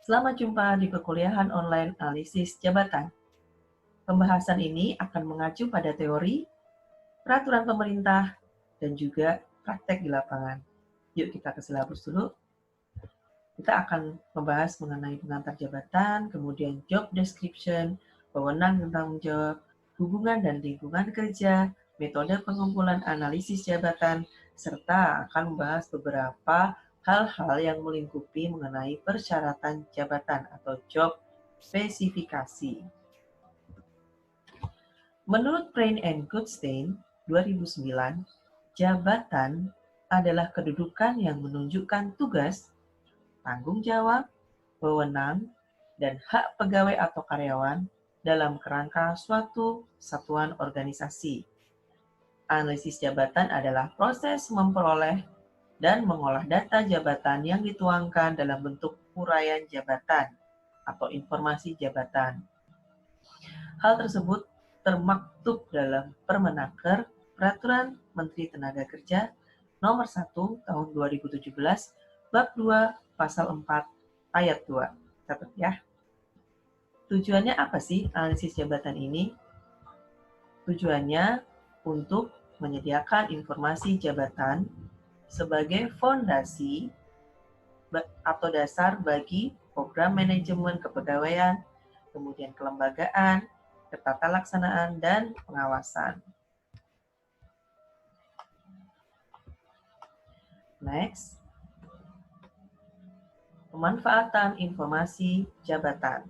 Selamat jumpa di perkuliahan online analisis jabatan. Pembahasan ini akan mengacu pada teori, peraturan pemerintah, dan juga praktek di lapangan. Yuk kita ke silabus dulu. Kita akan membahas mengenai pengantar jabatan, kemudian job description, wewenang dan tanggung jawab, hubungan dan lingkungan kerja, metode pengumpulan analisis jabatan, serta akan membahas beberapa hal-hal yang melingkupi mengenai persyaratan jabatan atau job spesifikasi. Menurut Crane and Goodstein 2009, jabatan adalah kedudukan yang menunjukkan tugas, tanggung jawab, wewenang, dan hak pegawai atau karyawan dalam kerangka suatu satuan organisasi. Analisis jabatan adalah proses memperoleh dan mengolah data jabatan yang dituangkan dalam bentuk uraian jabatan atau informasi jabatan. Hal tersebut termaktub dalam Permenaker Peraturan Menteri Tenaga Kerja Nomor 1 Tahun 2017 Bab 2 Pasal 4 Ayat 2. Catat ya. Tujuannya apa sih analisis jabatan ini? Tujuannya untuk menyediakan informasi jabatan sebagai fondasi atau dasar bagi program manajemen kepegawaian, kemudian kelembagaan, ketata laksanaan, dan pengawasan. Next. Pemanfaatan informasi jabatan.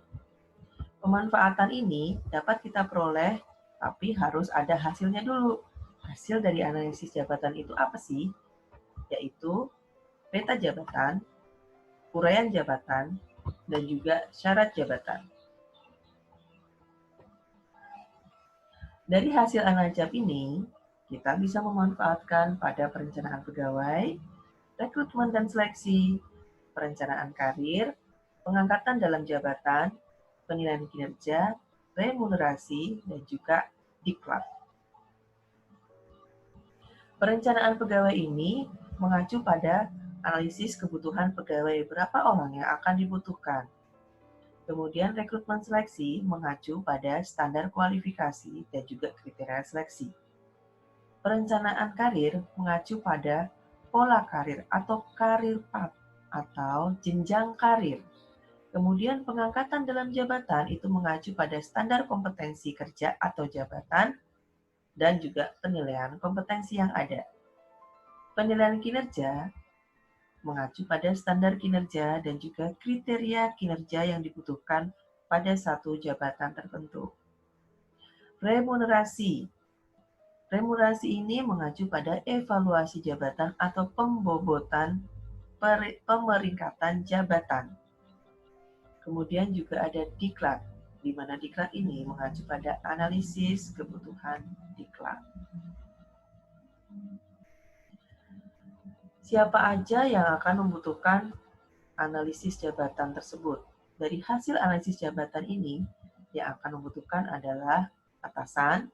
Pemanfaatan ini dapat kita peroleh, tapi harus ada hasilnya dulu. Hasil dari analisis jabatan itu apa sih? Yaitu peta jabatan, uraian jabatan, dan juga syarat jabatan. Dari hasil analjab ini, kita bisa memanfaatkan pada perencanaan pegawai, rekrutmen dan seleksi, perencanaan karir, pengangkatan dalam jabatan, penilaian kinerja, remunerasi, dan juga diklat. Perencanaan pegawai ini mengacu pada analisis kebutuhan pegawai berapa orang yang akan dibutuhkan. Kemudian rekrutmen seleksi mengacu pada standar kualifikasi dan juga kriteria seleksi. Perencanaan karir mengacu pada pola karir atau karir path atau jenjang karir. Kemudian pengangkatan dalam jabatan itu mengacu pada standar kompetensi kerja atau jabatan dan juga penilaian kompetensi yang ada. Penilaian kinerja mengacu pada standar kinerja dan juga kriteria kinerja yang dibutuhkan pada satu jabatan tertentu. Remunerasi. Remunerasi ini mengacu pada evaluasi jabatan atau pembobotan pemeringkatan jabatan. Kemudian juga ada diklat, di mana diklat ini mengacu pada analisis kebutuhan diklat. Siapa aja yang akan membutuhkan analisis jabatan tersebut? Dari hasil analisis jabatan ini, yang akan membutuhkan adalah atasan.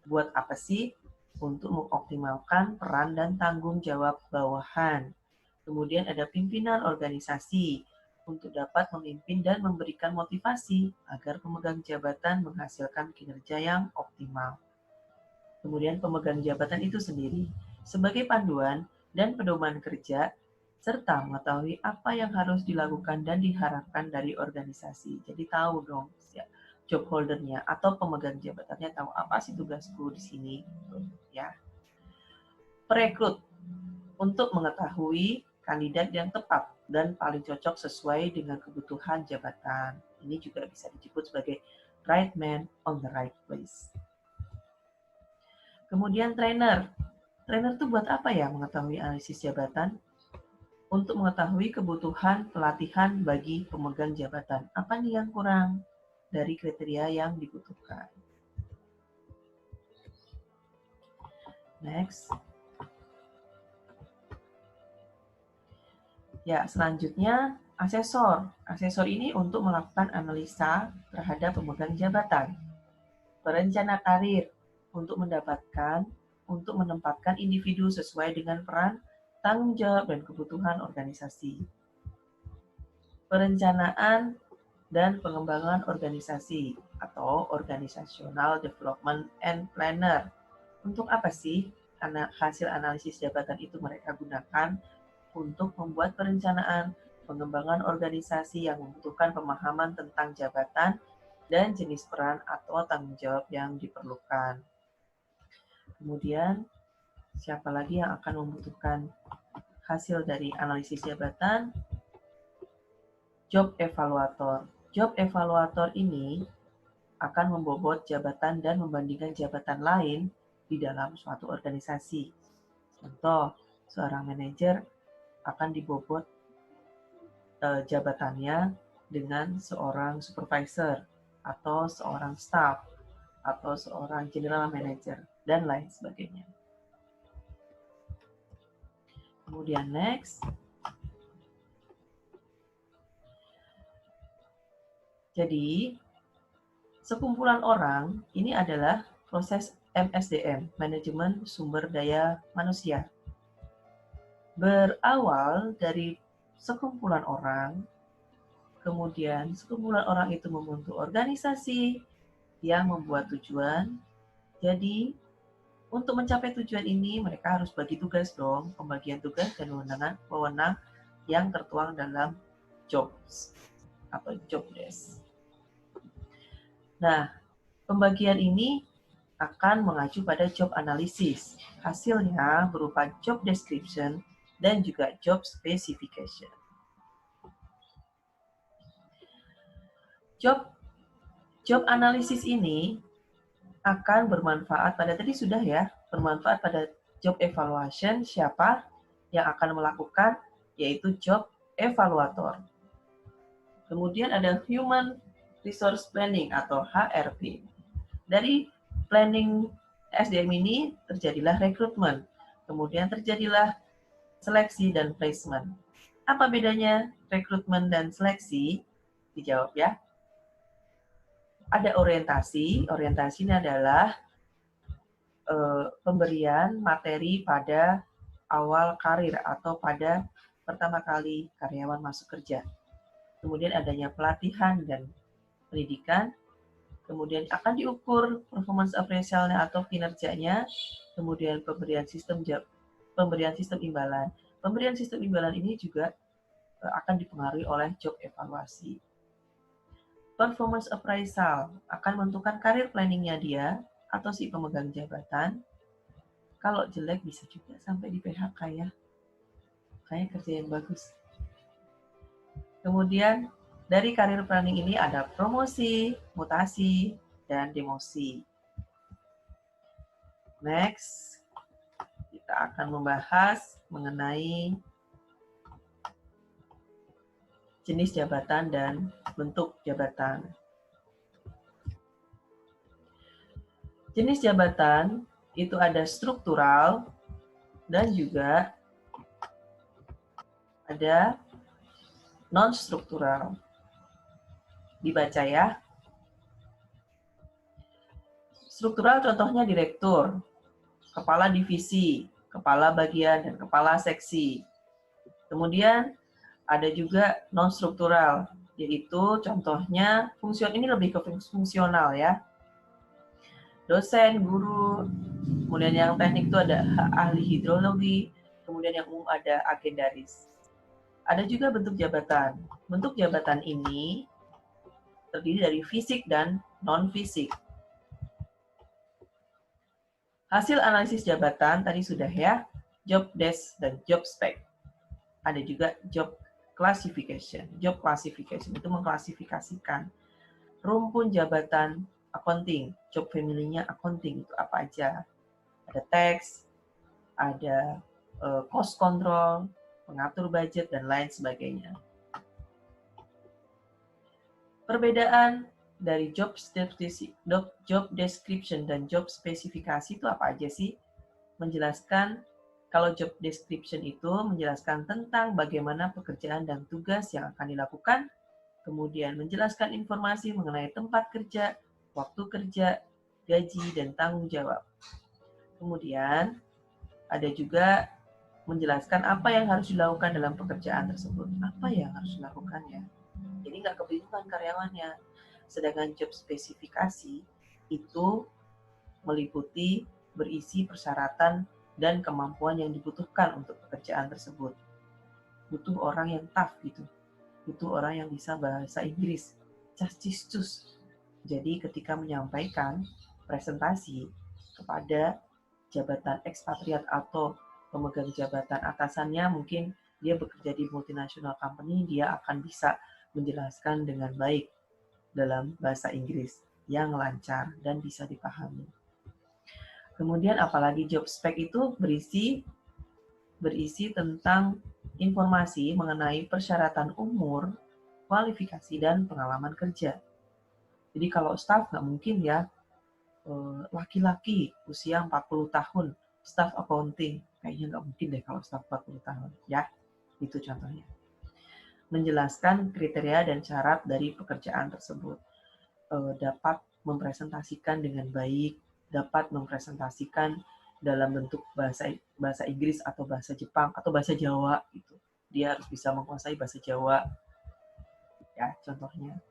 Buat apa sih? Untuk mengoptimalkan peran dan tanggung jawab bawahan. Kemudian ada pimpinan organisasi untuk dapat memimpin dan memberikan motivasi agar pemegang jabatan menghasilkan kinerja yang optimal. Kemudian pemegang jabatan itu sendiri sebagai panduan dan pedoman kerja serta mengetahui apa yang harus dilakukan dan diharapkan dari organisasi. Jadi tahu dong ya, job holdernya atau pemegang jabatannya tahu apa sih tugasku di sini, ya. Perekrut untuk mengetahui kandidat yang tepat dan paling cocok sesuai dengan kebutuhan jabatan. Ini juga bisa disebut sebagai right man on the right place. Kemudian trainer. Trainer itu buat apa ya mengetahui analisis jabatan? Untuk mengetahui kebutuhan pelatihan bagi pemegang jabatan. Apa nih yang kurang dari kriteria yang dibutuhkan? Next. Ya, selanjutnya asesor. Asesor ini untuk melakukan analisa terhadap pemegang jabatan. Perencana karir untuk menempatkan individu sesuai dengan peran, tanggung jawab, dan kebutuhan organisasi. perencanaan dan pengembangan organisasi atau Organizational Development and Planner. Untuk apa sih hasil analisis jabatan itu mereka gunakan? Untuk membuat perencanaan pengembangan organisasi yang membutuhkan pemahaman tentang jabatan dan jenis peran atau tanggung jawab yang diperlukan. Kemudian, siapa lagi yang akan membutuhkan hasil dari analisis jabatan? Job evaluator. Job evaluator ini akan membobot jabatan dan membandingkan jabatan lain di dalam suatu organisasi. Contoh, seorang manajer akan dibobot jabatannya dengan seorang supervisor atau seorang staff atau seorang general manager dan lain sebagainya. Kemudian next. Jadi, sekumpulan orang ini adalah proses MSDM, Manajemen Sumber Daya Manusia. Berawal dari sekumpulan orang, kemudian sekumpulan orang itu membentuk organisasi yang membuat tujuan. Jadi, untuk mencapai tujuan ini, mereka harus bagi tugas dong, pembagian tugas dan wewenang yang tertuang dalam jobs atau job desk. Nah, pembagian ini akan mengacu pada job analisis. Hasilnya berupa job description dan juga job specification. Job analisis ini akan bermanfaat pada, tadi sudah ya, bermanfaat pada job evaluation, siapa yang akan melakukan, yaitu job evaluator. Kemudian ada Human Resource Planning atau HRP. Dari planning SDM ini terjadilah rekrutmen, kemudian terjadilah seleksi dan placement. Apa bedanya rekrutmen dan seleksi? Dijawab ya. Ada orientasi ini adalah pemberian materi pada awal karir atau pada pertama kali karyawan masuk kerja. Kemudian adanya pelatihan dan pendidikan, kemudian akan diukur performance appraisal-nya atau kinerjanya, kemudian pemberian sistem imbalan. Pemberian sistem imbalan ini juga akan dipengaruhi oleh job evaluasi. Performance appraisal akan menentukan karir planningnya dia atau si pemegang jabatan. Kalau jelek bisa juga sampai di PHK ya. Kayak kerja yang bagus. Kemudian dari karir planning ini ada promosi, mutasi, dan demosi. Next, kita akan membahas mengenai jenis jabatan dan bentuk jabatan. Jenis jabatan itu ada struktural dan juga ada non-struktural. Dibaca ya. Struktural contohnya direktur, kepala divisi, kepala bagian, dan kepala seksi. Kemudian ada juga non-struktural, yaitu contohnya ini lebih ke fungsional ya. Dosen, guru, kemudian yang teknik itu ada ahli hidrologi, kemudian yang umum ada agendaris. Ada juga bentuk jabatan. Bentuk jabatan ini terdiri dari fisik dan non-fisik. Hasil analisis jabatan tadi sudah ya, job desk dan job spec. Ada juga job classification. Job classification itu mengklasifikasikan rumpun jabatan accounting, job family-nya accounting itu apa aja. Ada tax, ada cost control, pengatur budget, dan lain sebagainya. Perbedaan dari job description dan job spesifikasi itu apa aja sih? Menjelaskan, kalau job description itu menjelaskan tentang bagaimana pekerjaan dan tugas yang akan dilakukan, kemudian menjelaskan informasi mengenai tempat kerja, waktu kerja, gaji, dan tanggung jawab. Kemudian ada juga menjelaskan apa yang harus dilakukan dalam pekerjaan tersebut. Apa yang harus dilakukan ya? Jadi nggak kebingungan karyawannya. Sedangkan job spesifikasi itu meliputi berisi persyaratan dan kemampuan yang dibutuhkan untuk pekerjaan tersebut. Butuh orang yang tough gitu. Butuh orang yang bisa bahasa Inggris. Cascistus. Jadi ketika menyampaikan presentasi kepada jabatan ekspatriat atau pemegang jabatan atasannya, mungkin dia bekerja di multinational company, dia akan bisa menjelaskan dengan baik dalam bahasa Inggris yang lancar dan bisa dipahami. Kemudian apalagi job spec itu berisi tentang informasi mengenai persyaratan umur, kualifikasi, dan pengalaman kerja. Jadi kalau staff nggak mungkin ya laki-laki usia 40 tahun, staff accounting. Kayaknya nggak mungkin deh kalau staff 40 tahun. Ya, itu contohnya. Menjelaskan kriteria dan syarat dari pekerjaan tersebut. Dapat mempresentasikan dengan baik, dapat mempresentasikan dalam bentuk bahasa Inggris atau bahasa Jepang atau bahasa Jawa gitu. Dia harus bisa menguasai bahasa Jawa. Ya, contohnya.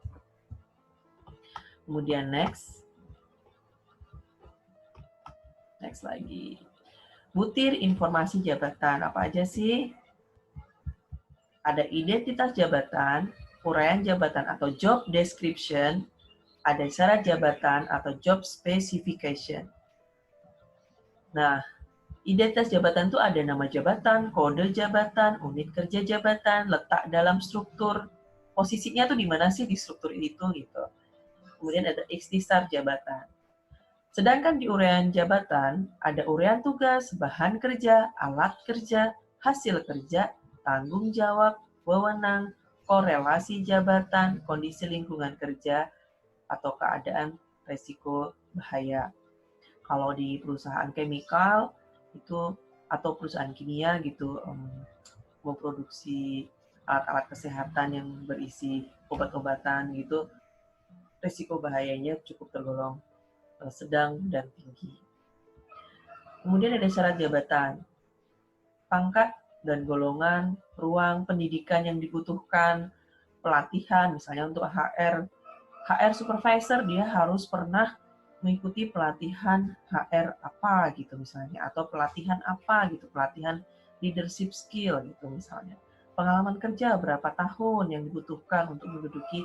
Kemudian next lagi. Butir informasi jabatan. Apa aja sih? Ada identitas jabatan, uraian jabatan atau job description, ada syarat jabatan atau job specification. Nah, identitas jabatan itu ada nama jabatan, kode jabatan, unit kerja jabatan, letak dalam struktur, posisinya tuh di mana sih di struktur itu gitu. Kemudian ada ikhtisar jabatan. Sedangkan di uraian jabatan, ada uraian tugas, bahan kerja, alat kerja, hasil kerja, tanggung jawab, wewenang, korelasi jabatan, kondisi lingkungan kerja, atau keadaan resiko bahaya. Kalau di perusahaan chemical itu atau perusahaan kimia gitu memproduksi alat-alat kesehatan yang berisi obat-obatan gitu, resiko bahayanya cukup tergolong sedang dan tinggi. Kemudian ada syarat jabatan, pangkat dan golongan, ruang pendidikan yang dibutuhkan, pelatihan, misalnya untuk HR supervisor dia harus pernah mengikuti pelatihan HR apa gitu misalnya, atau pelatihan apa gitu, pelatihan leadership skill gitu misalnya. Pengalaman kerja berapa tahun yang dibutuhkan untuk menduduki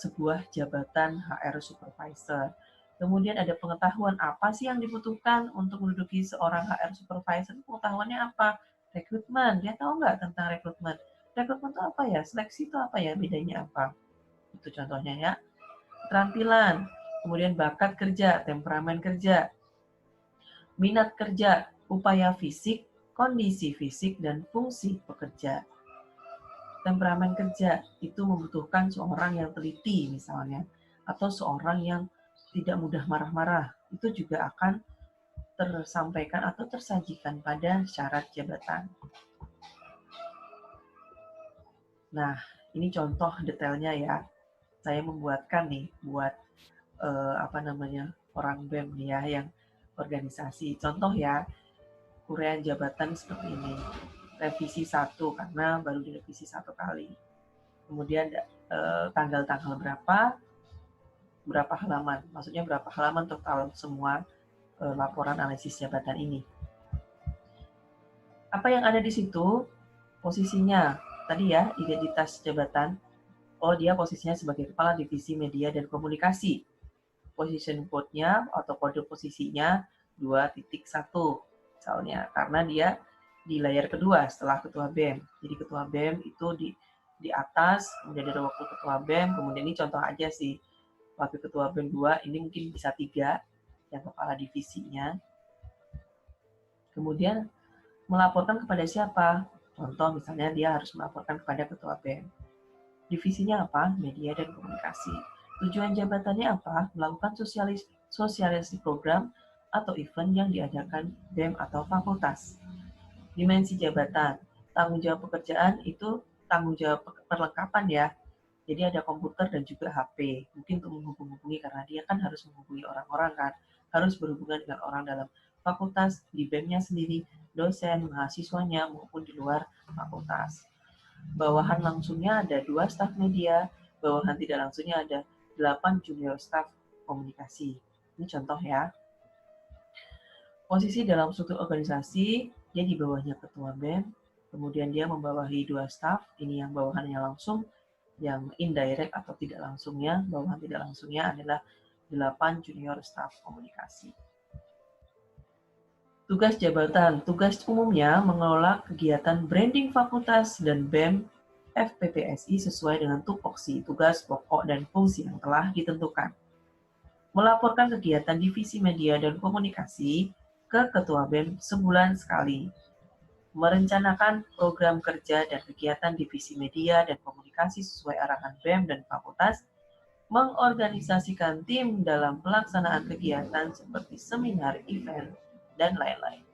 sebuah jabatan HR supervisor. Kemudian ada pengetahuan apa sih yang dibutuhkan untuk menduduki seorang HR supervisor. Pengetahuannya apa? Rekrutmen. Dia tahu nggak tentang rekrutmen? Rekrutmen itu apa ya? Seleksi itu apa ya? Bedanya apa? Itu contohnya ya. Keterampilan. Kemudian bakat kerja, temperamen kerja, minat kerja, upaya fisik, kondisi fisik, dan fungsi pekerja. Temperamen kerja itu membutuhkan seorang yang teliti misalnya, atau seorang yang tidak mudah marah-marah. Itu juga akan tersampaikan atau tersajikan pada syarat jabatan. Nah, ini contoh detailnya ya. Saya membuatkan nih buat orang BEM nih ya yang organisasi. Contoh ya, uraian jabatan seperti ini. Revisi 1 karena baru direvisi 1 kali. Kemudian tanggal-tanggal berapa halaman, maksudnya berapa halaman total semua laporan analisis jabatan ini. Apa yang ada di situ? Posisinya, tadi ya, identitas jabatan. Oh, dia posisinya sebagai kepala divisi media dan komunikasi. Position code-nya atau kode posisinya 2.1 misalnya, karena dia di layar kedua setelah ketua BEM. Jadi ketua BEM itu di atas, kemudian ada wakil ketua BEM, kemudian ini contoh aja sih. Wakil ketua BEM 2, ini mungkin bisa 3, yang kepala divisinya. Kemudian melaporkan kepada siapa? Contoh misalnya dia harus melaporkan kepada ketua BEM. Divisinya apa? Media dan komunikasi. Tujuan jabatannya apa? Melakukan sosialisasi program atau event yang diadakan BEM atau fakultas. Dimensi jabatan. Tanggung jawab pekerjaan itu tanggung jawab perlengkapan ya. Jadi ada komputer dan juga HP. Mungkin untuk menghubungi karena dia kan harus menghubungi orang-orang kan. Harus berhubungan dengan orang dalam fakultas, di BEM-nya sendiri, dosen, mahasiswanya, maupun di luar fakultas. Bawahan langsungnya ada 2 staf media, bawahan tidak langsungnya ada 8 junior staf komunikasi. Ini contoh ya. Posisi dalam struktur organisasi, dia di bawahnya ketua BEM, kemudian dia membawahi 2 staf, ini yang bawahannya langsung, yang indirect atau tidak langsungnya, bawahan tidak langsungnya adalah 8 junior staf komunikasi. Tugas jabatan. Tugas umumnya mengelola kegiatan branding fakultas dan BEM FPPSI sesuai dengan tupoksi, tugas pokok dan fungsi yang telah ditentukan. Melaporkan kegiatan divisi media dan komunikasi ke Ketua BEM sebulan sekali. Merencanakan program kerja dan kegiatan divisi media dan komunikasi sesuai arahan BEM dan fakultas. Mengorganisasikan tim dalam pelaksanaan kegiatan seperti seminar, event, dan lain-lain.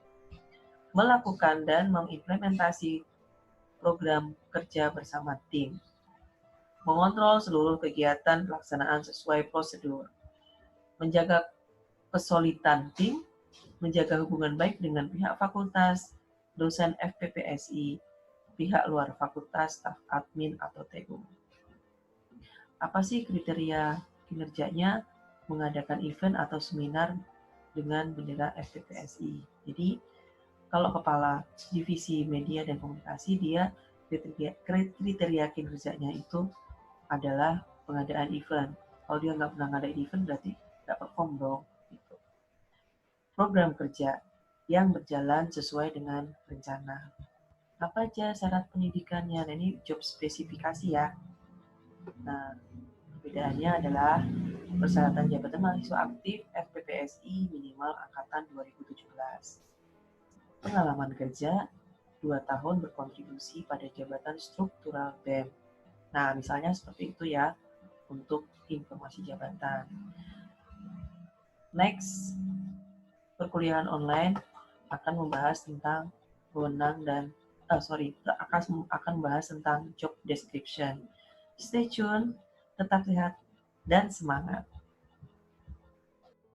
Melakukan dan mengimplementasi program kerja bersama tim. Mengontrol seluruh kegiatan pelaksanaan sesuai prosedur. Menjaga kesulitan tim, menjaga hubungan baik dengan pihak fakultas, dosen FPPSI, pihak luar fakultas, staf admin atau TU. Apa sih kriteria kinerjanya? Mengadakan event atau seminar dengan bendera FPPSI. Jadi, kalau kepala divisi media dan komunikasi, dia kriteria kinerjanya itu adalah pengadaan event. Kalau dia nggak pernah ngadain event, berarti nggak perform dong. Gitu. Program kerja yang berjalan sesuai dengan rencana. Apa aja syarat pendidikannya? Nah, ini job spesifikasi ya. Nah, perbedaannya adalah persyaratan jabatan mahasiswa aktif FPPSI minimal angkatan 2017. Pengalaman kerja 2 tahun berkontribusi pada jabatan struktural BEM. Nah, misalnya seperti itu ya untuk informasi jabatan. Next, perkuliahan online akan membahas tentang wewenang dan akan membahas tentang job description. Stay tune, tetap sehat dan semangat.